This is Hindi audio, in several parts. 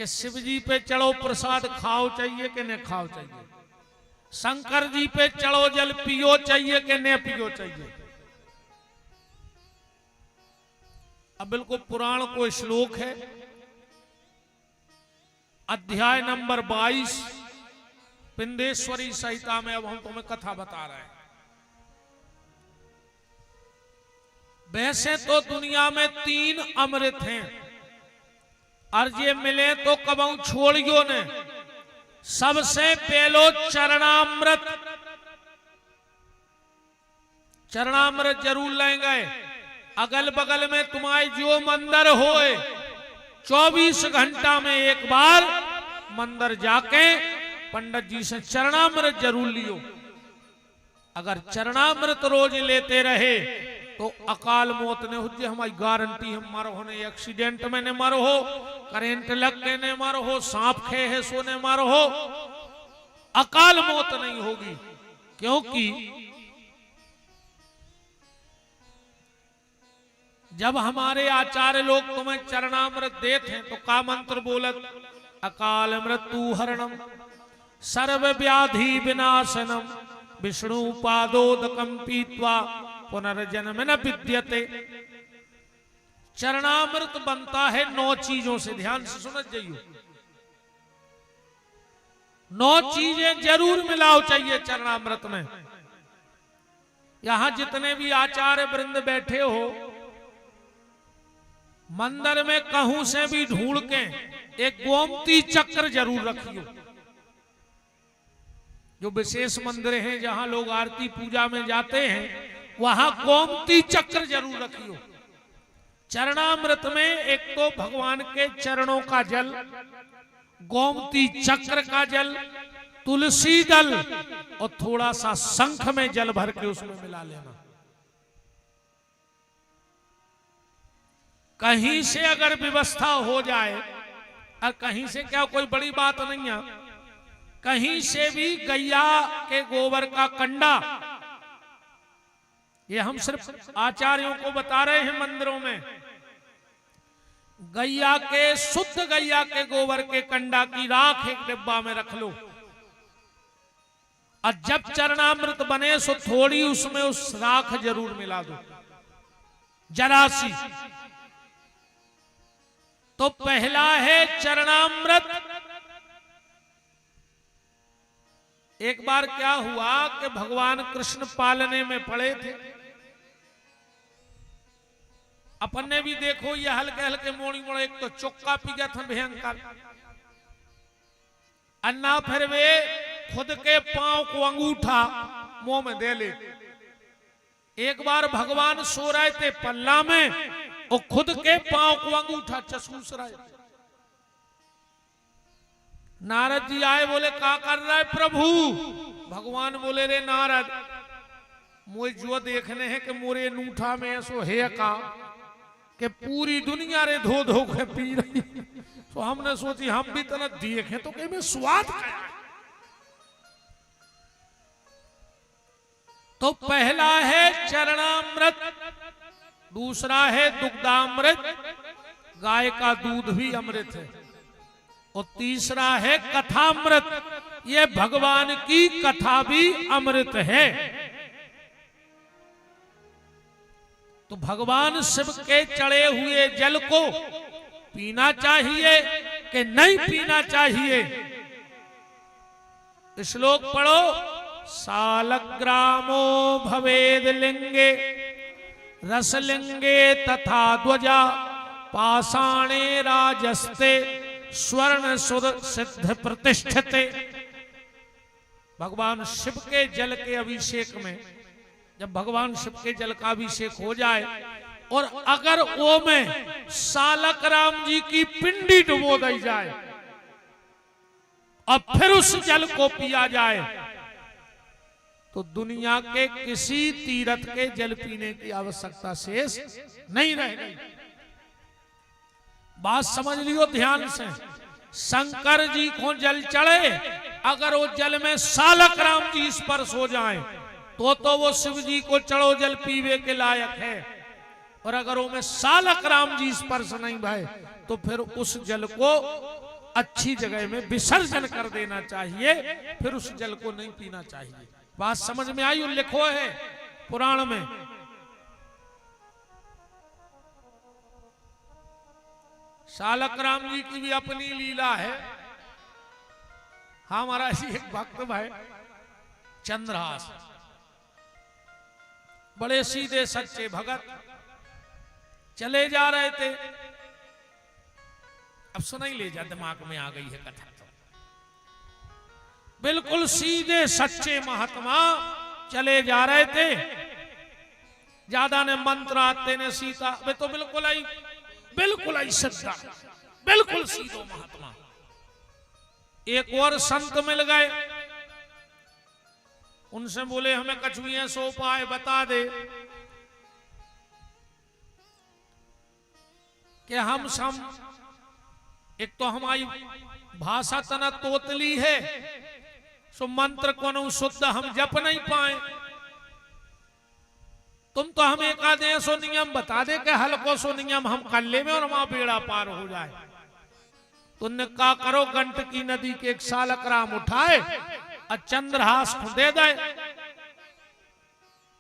कि शिव जी पे चढ़ो प्रसाद खाओ चाहिए कि न खाओ चाहिए, शंकर जी पे चढ़ो जल पियो चाहिए कि न पियो चाहिए। अब बिल्कुल पुराण को श्लोक है, अध्याय नंबर 22 पिंडेश्वरी संहिता में। अब हम तुम्हें कथा बता रहे हैं। वैसे तो दुनिया में 3 अमृत हैं, और ये मिले तो कबहू छोड़ियो ने। सबसे पहलो चरणामृत, चरणामृत जरूर लेंगे। अगल बगल में तुम्हारे जो मंदिर होए 24 घंटा में एक बार मंदिर जाके पंडित जी से चरणामृत जरूर लियो। अगर चरणामृत रोज लेते रहे तो अकाल मौत ने हो जाए, हमारी गारंटी। हम मर हो ने एक्सीडेंट में ने मर हो, करेंट लग के ने मर हो, सांप खे है सो ने मर हो, अकाल मौत नहीं होगी। क्योंकि जब हमारे आचार्य लोग तुम्हें चरणामृत देते हैं तो का मंत्र बोलत? अकाल मृत्यु हरणम सर्व व्याधि विनाशनम विष्णु पादोदकम पीत्वा पुनर्जन्म न विद्यते। चरणामृत बनता है 9 चीजों से। ध्यान से सुन जाइए, 9 चीजें जरूर मिलाओ चाहिए चरणामृत में। यहां जितने भी आचार्य वृंद बैठे हो, मंदिर में कहूं से भी ढूंढ के एक गोमती चक्र जरूर रखियो। जो विशेष मंदिर हैं जहां लोग आरती पूजा में जाते हैं, वहां गोमती चक्र जरूर रखियो। चरणामृत में एक तो भगवान के चरणों का जल, गोमती चक्र का जल, तुलसी दल और थोड़ा सा शंख में जल भर के उसमें मिला लेना। कहीं से अगर व्यवस्था हो जाए, और कहीं से क्या कोई बड़ी बात नहीं है, कहीं से भी गैया के गोबर का कंडा, ये हम सिर्फ आचार्यों को बता रहे हैं मंदिरों में, गैया के शुद्ध गैया के गोबर के कंडा की राख एक डिब्बा में रख लो। और जब चरणामृत बने सो थोड़ी उसमें उस राख जरूर मिला दो, जरा सी। तो पहला है चरणामृत। एक बार क्या हुआ कि भगवान कृष्ण पालने में पड़े थे। अपन ने भी देखो ये हल्के हल्के मोड़ी मोड़े, एक तो चौका पी गया था भयंकर, अन्ना फिर वे खुद के पांव को अंगूठा मुंह में दे ले। एक बार भगवान सो रहे थे पल्ला में और खुद के पांव को अंगूठा चसूस रहे। नारद जी आए, बोले क्या कर रहा है प्रभु? भगवान बोले, रे नारद, मुझे जो देखने हैं कि मोरे अंगूठा में ऐसो है का कि पूरी दुनिया रे धो धो के पी रही। तो हमने सोची हम भी तना देखें तो कहीं में स्वाद क्या। तो पहला है चरणामृत, दूसरा है दुग्धामृत, गाय का दूध भी अमृत है, और तीसरा है कथामृत, ये भगवान की कथा भी अमृत है। तो भगवान शिव के चढ़े हुए जल को पीना चाहिए कि नहीं पीना चाहिए? श्लोक पढ़ो, सालग्रामो भवेद लिंगे रसलिंगे तथा ध्वजा पाषाणे राजस्ते स्वर्ण सुर सिद्ध प्रतिष्ठिते। भगवान शिव के जल के अभिषेक में, जब भगवान शिव के जल का अभिषेक हो जाए और अगर वो में सालक राम जी की पिंडी डुबो दी जाए और फिर उस जल को पिया जाए तो दुनिया के किसी तीर्थ के जल पीने की आवश्यकता शेष नहीं रहेगी। बात समझ लियो ध्यान से। शंकर जी को जल चढ़े, अगर वो जल में सालक राम जी स्पर्श हो जाए तो वो शिव जी को चढ़ो जल पीवे के लायक है। और अगर वो में सालक राम जी स्पर्श नहीं भाई तो फिर उस जल को अच्छी जगह में विसर्जन कर देना चाहिए, फिर उस जल को नहीं पीना चाहिए। बात समझ में आई? लिखो है पुराण में। सालक राम जी की भी अपनी लीला है। हमारा जी एक भक्त भाई चंद्रहास, बड़े सीधे सच्चे भगत, चले जा रहे थे। अब सुनाई ले जा, दिमाग में आ गई है कथा। तो बिल्कुल सीधे सच्चे महात्मा चले जा रहे थे। ज्यादा ने मंत्र आते ने सीता, वे तो बिल्कुल आई श्रद्धा, बिल्कुल सीधो महात्मा। एक और संत मिल गए, उनसे बोले हमें कछुए सो उपाय बता दे कि हम सम, एक तो हमारी भाषा तना तोतली है, सो मंत्र को शुद्ध हम जप नहीं पाए। तुम तो हमें एक आधे सो नियम बता दे कि हल्को सो नियम हम कर ले में और हमारा बेड़ा पार हो जाए। तुमने का करो, गंडकी नदी के एक सालक राम उठाए और चंद्रहास को दे दे।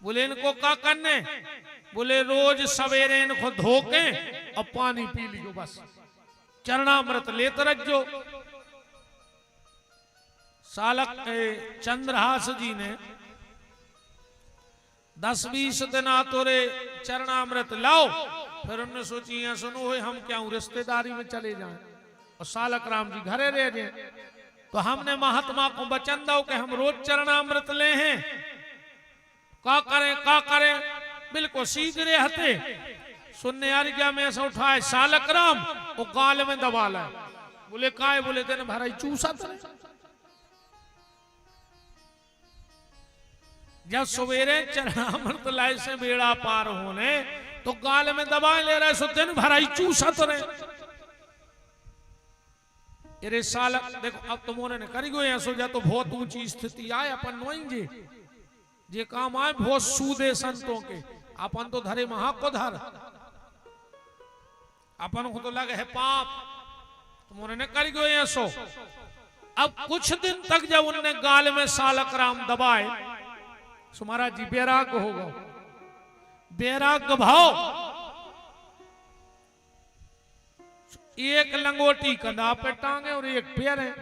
बोले इनको का करने? बोले रोज सवेरे इनको धोके और पानी पी लियो, बस चरणामृत लेते रखो। सालक चंद्रहास जी ने 10-20 दिन तोरे चरणामृत लाओ। फिर उन्होंने सोची है सुनो हम क्या रिश्तेदारी में चले जाएं और सालक राम जी घरे रह जाए। तो हमने महात्मा को वचन दो कि हम रोज चरणामृत ले हैं। का करें बिल्कुल सीधे रहते। सुनने आ गया में ऐसा उठाए सालक राम वो गाल में दबा लाए। बोले काय? बोले तेने भराई चूसा था। जब सवेरे चरणामृत लाए से बेड़ा पार होने तो गाल में दबाए ले रहे, सो दिन भराई चूसा तो रहे। अरे सालक देखो, अब तुमने ने करी गो सो जा तो बहुत ऊंची स्थिति आए अपन नोई जे काम आए बहुत सूदे संतों के। अपन तो धरे महा को धर, अपन को तो लगे है पाप, तुमने ने करी गो सो। अब कुछ दिन तक जब उनने गाल में सालक राम दबाए, सो महाराज जी बैराग होगा, बैराग भाव। एक लंगोटी कंधा पे टांगे और एक पैर है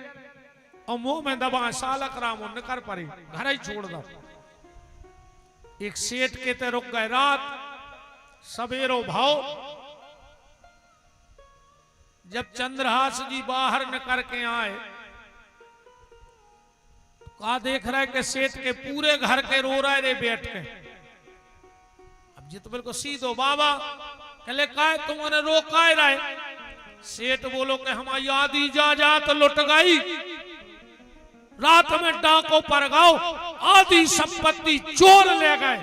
और मुंह में दबा। सालक राम उन्हें कर पड़ी, घर ही छोड़ दो। एक सेठ के ते रुक गए रात, सवेरो भाव। जब चंद्रहास जी बाहर निकल के आए, का देख रहा है कि सेठ के पूरे घर के रो रहे रे बैठ के। अब जी तो बिल्कुल सीधो बाबा कहले काय तुमने रोका रहे? सेठ बोलो कि हमारी आधी जायदाद लुट गई, रात में डाकों पर गाओ, आधी संपत्ति चोर ले गए।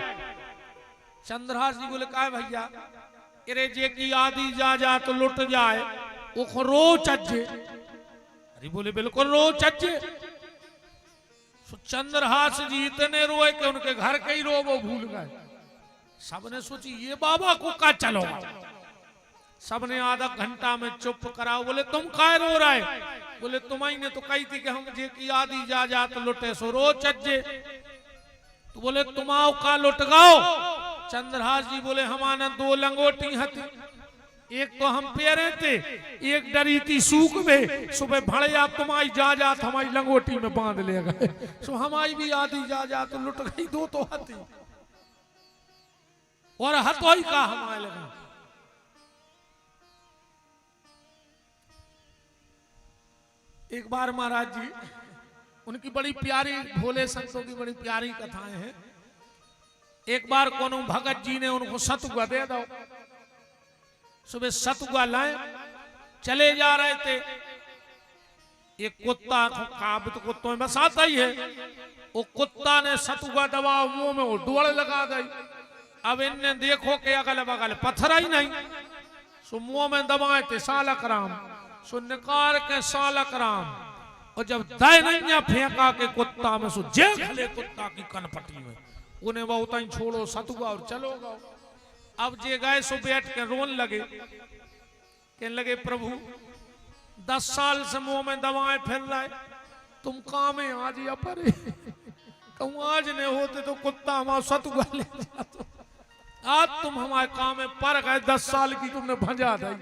चंद्रहास जी बोले काय भैया? अरे जे की आधी जायदाद लुट जाए वो रो चज्जे। अरे बोले बिल्कुल रो चज्जे। चंद्रहास जी इतने रोए कि उनके घर के ही रो वो भूल गए। सबने सोची ये बाबा को का चलो। सबने आधा घंटा में चुप कराओ। बोले तुम काय रो रहे? बोले तुम्हारी ने तो कही थी कि हम जे की आधी जायदाद लुटे सो रो चज्जे। तो बोले तुमाओ का लुट गाओ? चंद्रहास जी बोले हमारा 2 लंगोटी हती, एक तो हम पेरे थे, एक डरी थी सूख में। सुबह भड़े आप तुम्हारी जायदाद हमारी लंगोटी में बांध ले गए, सो हमारी भी आधी जायदाद तो लुट गई, 2 तो हती और हथोई का हमारे लगा। एक बार महाराज जी, उनकी बड़ी प्यारी, भोले संतों की बड़ी प्यारी कथाएं हैं। एक बार कोनो भगत जी ने उनको सतुआ दे दो। सुबह सतुआ लाए, चले जा रहे थे। एक कुत्ता काबित कुत्तों में बस आता ही है, वो कुत्ता ने सतुआ दबा मुंह में वो डोल लगा दी। अब इनने देखो कि अगल बगल पत्थर ही नहीं, सो मुंह में दबाए थे सालक राम। सो निकार के सालक राम, और जब दैनिया फेंका के कुत्ता में, सो जे खले कुत्ता की कनपटी में, उन्हें बहुत ही छोड़ो सतुआ और चलो गो। अब जे गए सो बैठ के रोन लगे, कहने लगे प्रभु 10 साल से मुंह में दवाएं फिर रहे, तुम काम है आज या पर कहूँ आज नहीं होते तो कुत्ता हमारा सतुआ ले जाता। आज तुम हमारे काम में पर गए, 10 साल की तुमने भंजा दी।